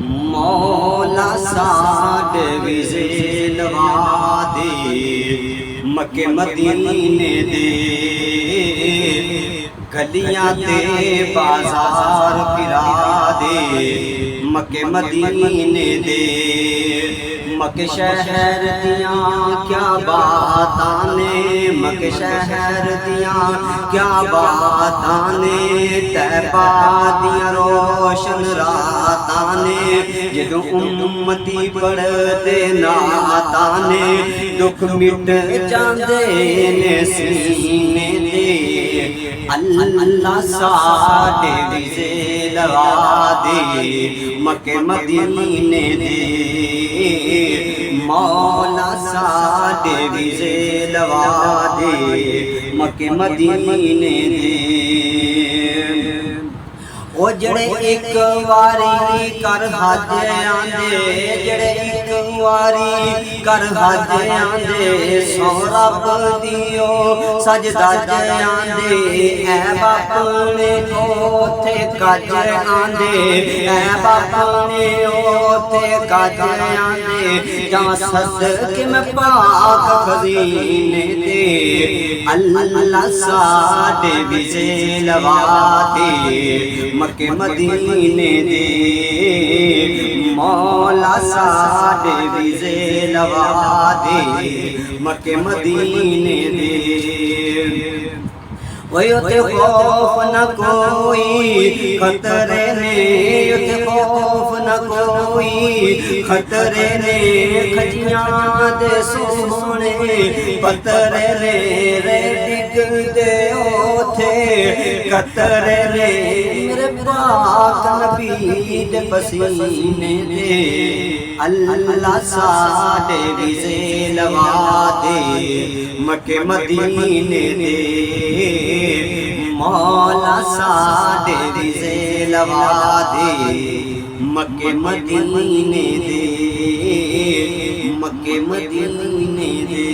मौला साडे विजे लवा दे मक्के मदीने दे गलियां ते बाजार फिरा दे मक्के मदीने दे मक्के शहर दियां क्या बातां ने मक्के शहर दियां क्या बातां ने तैबा दियां रोशन रातां ने जदों उम्मती पढ़दे नातां ने दुख मिट जांदे ने सीने दे अल्लाह साडे विजे लवा दे मक्के मदीने दे मौला साडे विजे लवा दे मक्के मदीने दे ओ जड़े एक वारी कर हज आंदे जड़े एक वारी कर हज आंदे सौ रब दियो सजदा आंदे ऐ बाप ने ओथे कज आंदे ऐ बाप ने ओथे कज आंदे जा सदके में पाक खजीने दे अल्लाह साडे विजे लवा दे मक्के मदीने दे मौला साडे विजे लवा दे मक्के मदीने दे ओए उते खौफ न कोई खतरे ने उते खौफ न कोई खतरे ने खजियां दे सोने पतरे ने रे डिग दे ओथे कतरे ने मेरे पाक नबी दे पसीने दे अल्लाह साडे विजे लवा दे मक्के मदीने दे मौला साडे विजे लवा दे मक्के मदीने दे मक्के मदीने दे।